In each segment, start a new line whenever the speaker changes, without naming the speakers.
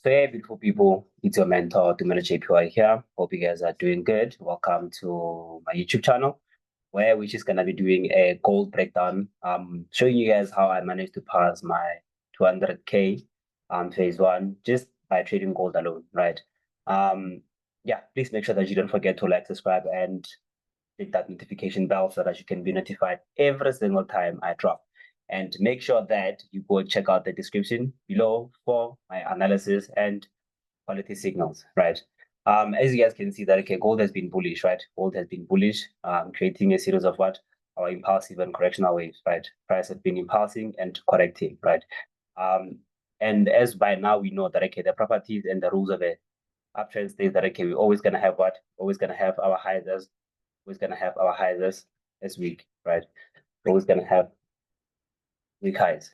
So hey, beautiful people, it's your mentor, Dumela JPY here. Hope you guys are doing good. Welcome to my YouTube channel, where we're just gonna be doing a gold breakdown, showing you guys how I managed to pass my 200K phase one just by trading gold alone, right? Yeah, please make sure that you don't forget to like, subscribe, and hit that notification bell so that you can be notified every single time I drop. And make sure that you go check out the description below for my analysis and quality signals, right? As you guys can see that, okay, gold has been bullish, right? Gold has been bullish, creating a series of what? Our impulsive and correctional waves, right? Price has been impulsing and correcting, right? And as by now we know that, okay, the properties and the rules of a uptrend states that, okay, we're always going to have what? Always going to have our highs as always going to have our highs as weak, right? We're always going to have weak highs,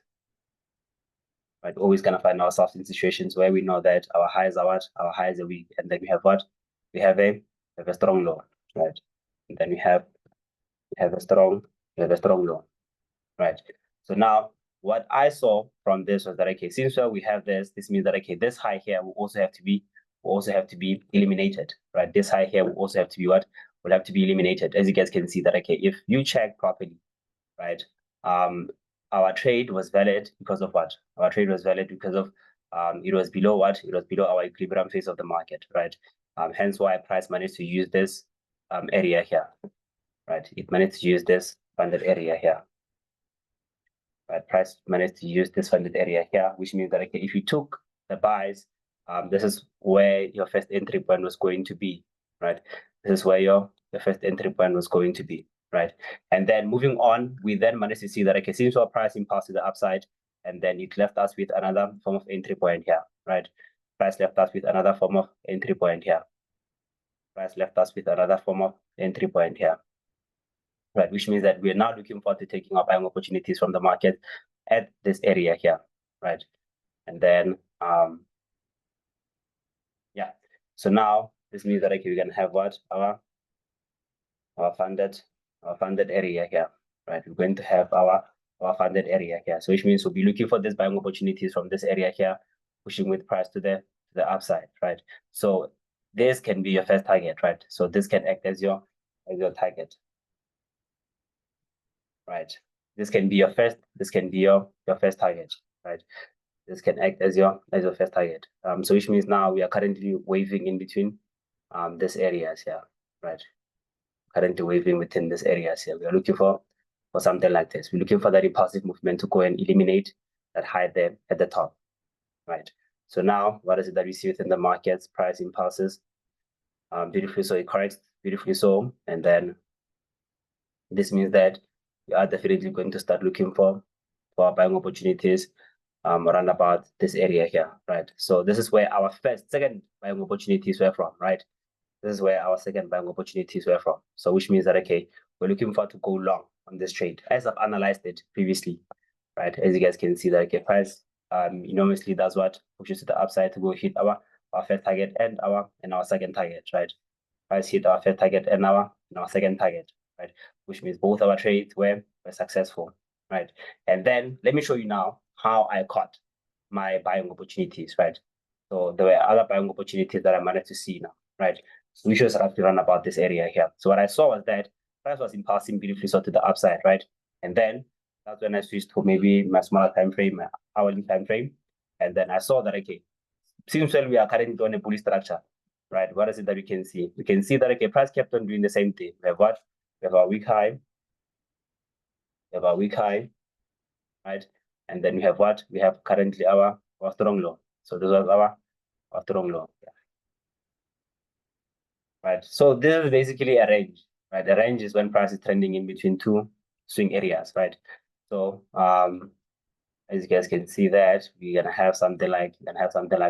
right? We're always going to find ourselves in situations where we know that our highs are what? Our highs are weak, and then we have what? We have a strong low, right? And then we have a strong low, right? So now what I saw from this was that, okay, since we have this means that, okay, this high here will also have to be eliminated, right? This high here will also have to be what? Will have to be eliminated. As you guys can see that, okay, if you check properly, right? Our trade was valid because of what? Our trade was valid because of it was below what? It was below our equilibrium phase of the market, right? Hence why price managed to use this area here, right? It managed to use this funded area here. Right, price managed to use this funded area here, which means that, okay, if you took the buys, this is where your first entry point was going to be, right? This is where your first entry point was going to be, right? And then moving on, we then managed to see that, okay, since our price impulse to the upside, and then it left us with another form of entry point here, right? Price left us with another form of entry point here. Price left us with another form of entry point here. Right, which means that we are now looking forward to taking our buying opportunities from the market at this area here, right? And then, yeah. So now this means that, okay, we're gonna have what? Our funded area here, right? We're going to have our funded area here. So which means we'll be looking for these buying opportunities from this area here, pushing with price to the upside, right? So this can be your first target, right? So this can act as your target. Right. This can be your first first target, right? This can act as your first target. So which means now we are currently waving in between these areas here, right? Currently waving within these areas here. We are looking for something like this. We're looking for that impulsive movement to go and eliminate that high there at the top, right? So now what is it that we see within the markets? Price impulses, beautifully so, it corrects beautifully so, and then this means that we are definitely going to start looking for buying opportunities around about this area here, right? So this is where our second buying opportunities were from, right? This is where our second buying opportunities were from. So which means that, okay, we're looking for to go long on this trade as I've analyzed it previously, right? As you guys can see that, okay, price enormously does what? Pushes to the upside to go hit our first target and our second target, right? Price hit our first target and our second target, right? Which means both our trades were successful, right? And then let me show you now how I caught my buying opportunities, right? So there were other buying opportunities that I managed to see now, right? So we should roughly run about this area here. So what I saw was that price was impulsing beautifully so to the upside, right? And then that's when I switched to maybe my smaller time frame, my hourly time frame. And then I saw that, okay, since we are currently on a bullish structure, right? What is it that we can see? We can see that, okay, price kept on doing the same thing. We have what? We have our weak high. We have our weak high, right? And then we have what? We have currently our strong low. So this was our strong low. Yeah. Right. So this is basically a range, right? The range is when price is trending in between two swing areas, right? So as you guys can see that we're gonna have something like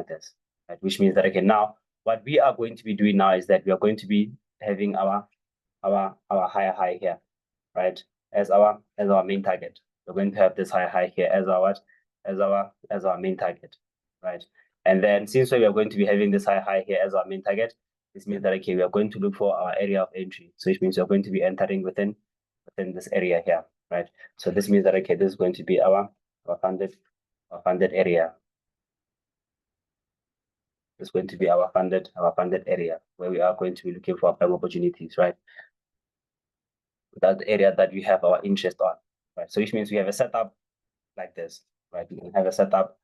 this, right? Which means that, okay, now what we are going to be doing now is that we are going to be having our higher high here, right? As our main target. We're going to have this high high here as our main target, right? And then since we are going to be having this high high here as our main target, this means that, okay, we are going to look for our area of entry. So which means we're going to be entering within this area here, right? So this means that, okay, this is going to be our funded area. It's going to be our funded area where we are going to be looking for buying opportunities, right? That's the area that we have our interest on, right? So which means we have a setup like this, right? We can have a setup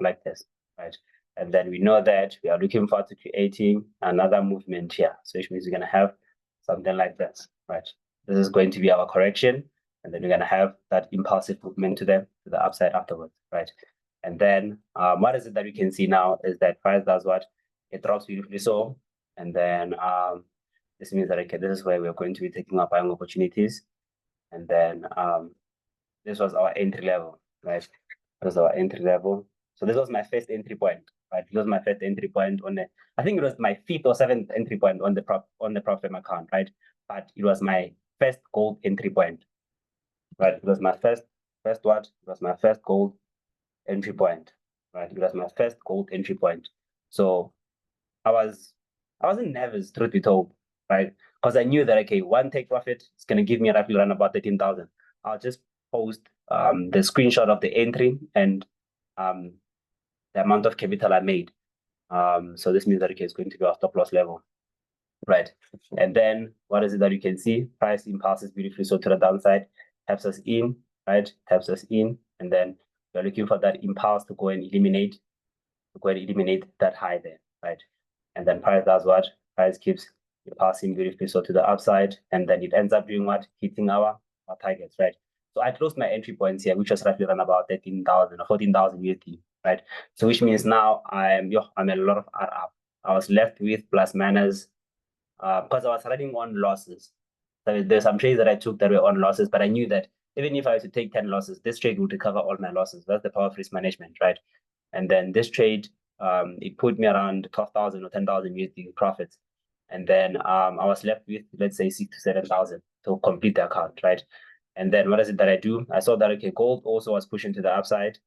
like this, right? And then we know that we are looking forward to creating another movement here. So which means we're gonna have something like this, right? This is going to be our correction, and then we're gonna have that impulsive movement to the upside afterwards, right? And then what is it that we can see now is that price does what? It drops beautifully so, and then this means that okay, this is where we're going to be taking our buying opportunities, and then this was our entry level, right? This was our entry level. So this was my first entry point, right? This was my first entry point on the, I think it was my 5th or 7th entry point on the Ftmo account, right? But it was my first gold entry point, right? It was my first what? It was my first gold entry point, right? It was my first gold entry point. So I wasn't nervous, truth be told, right? Because I knew that okay, one take profit is gonna give me roughly around about 13,000. I'll just post the screenshot of the entry and the amount of capital I made. So this means that okay, it's going to be our stop loss level, right? And then what is it that you can see? Price impulses beautifully so to the downside, taps us in, right? Taps us in, and then we're looking for that impulse to go and eliminate that high there, right? And then price does what? Price keeps passing beautifully so to the upside, and then it ends up doing what? Hitting our targets, right? So I closed my entry points here, which was roughly around about 13,000 or 14,000 USD, right? So which means now I'm a lot of R up. I was left with plus minus because I was running on losses. So there's some trades that I took that were on losses, but I knew that even if I was to take 10 losses, this trade would recover all my losses. That's the power of risk management, right? And then this trade, it put me around 12,000 or 10,000 USD profits. And then I was left with, let's say, 6,000 to 7,000 to complete the account, right? And then what is it that I do? I saw that, okay, gold also was pushing to the upside,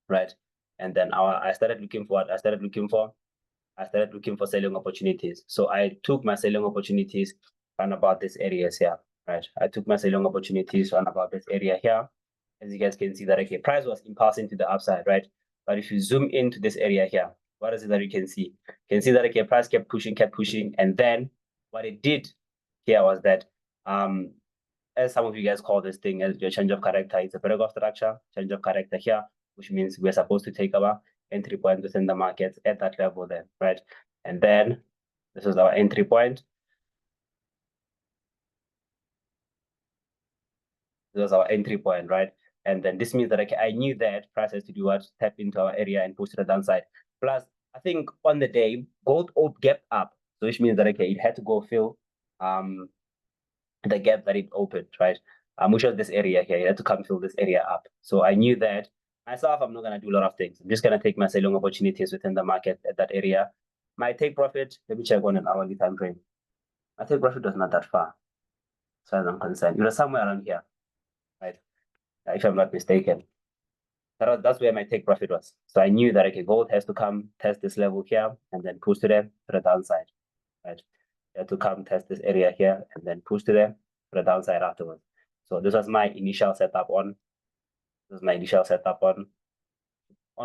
right? And then I started looking for what? I started looking for selling opportunities. So I took my selling opportunities around about this area here, right? I took my selling opportunities around about this area here. As you guys can see that, okay, price was impulsing to the upside, right? But if you zoom into this area here, what is it that you can see? You can see that, okay, price kept pushing. And then what it did here was that, as some of you guys call this thing as your change of character, it's a break of structure, change of character here, which means we're supposed to take our entry point within the market at that level then, right? And then this is our entry point. This was our entry point, right? And then this means that okay, I knew that price has to do what? Tap into our area and push to the downside. Plus, I think on the day, gold gapped up. So which means that okay, it had to go fill the gap that it opened, right? Which was this area here. It had to come fill this area up. So I knew that myself, I'm not gonna do a lot of things. I'm just gonna take my selling opportunities within the market at that area. My take profit, let me check on an hourly time frame. My take profit was not that far, as far as I'm concerned. It was somewhere around here, right? If I'm not mistaken. That's where my take profit was. So I knew that okay, gold has to come test this level here and then push to the downside, right? It had to come test this area here and then push to the downside afterwards. So this was my initial setup on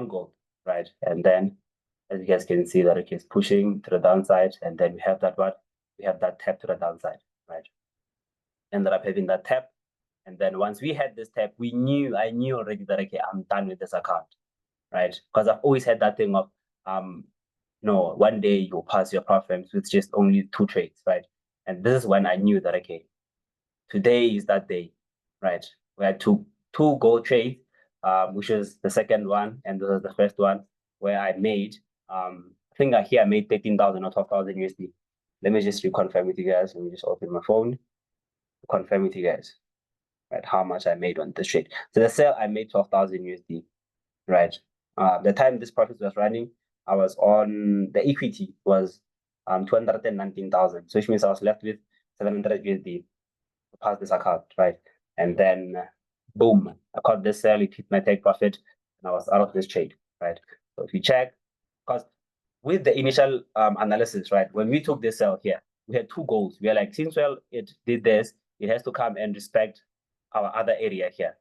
gold, right? And then as you guys can see that it is pushing to the downside, and then we have that what? We have that tap to the downside, right? Ended up having that tap. And then once we had this tap, I knew already that okay, I'm done with this account, right? Because I've always had that thing of no, one day you'll pass your profits with just only 2 trades, right? And this is when I knew that okay, today is that day, right? We had two gold trades, which is the second one, and this was the first one where I made I think I made 13,000 or 12,000 USD. Let me just reconfirm with you guys. Let me just open my phone to confirm with you guys, right? How much I made on this trade. So the sale I made 12,000 USD, right? The time this profit was running, I was on the equity was 219,000. So which means I was left with 700 USD to pass this account, right? And then boom, I caught this sale, it hit my take profit, and I was out of this trade, right? So if you check, because with the initial analysis, right, when we took this sell here, we had 2 goals. We are like, since well, it did this, it has to come and respect our other area here,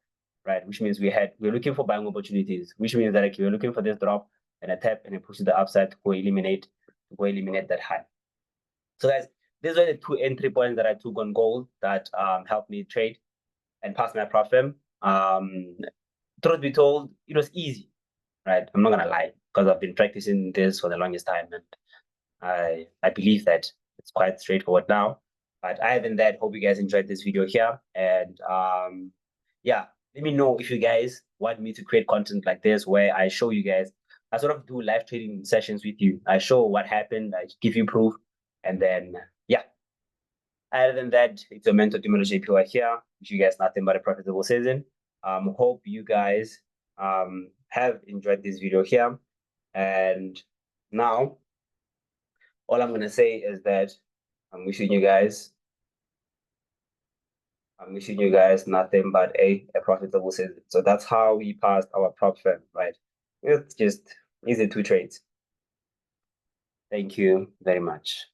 right? Which means we're looking for buying opportunities, which means that like, we're looking for this drop, and I tap and I push to the upside to go eliminate that high. So guys, these are the 2 entry points that I took on gold that helped me trade and pass my profit. Truth be told, it was easy, right? I'm not gonna lie, because I've been practicing this for the longest time, and I believe that it's quite straightforward now. But other than that, hope you guys enjoyed this video here. And yeah, let me know if you guys want me to create content like this where I show you guys, I sort of do live trading sessions with you. I show what happened, I give you proof, and then yeah. Other than that, it's your mentor Ftmo JPY here. Wish you guys nothing but a profitable season. Hope you guys have enjoyed this video here. And now, all I'm gonna say is that I'm wishing you guys nothing but a profitable season. So that's how we passed our prop firm, right? It's just easy 2 trades. Thank you very much.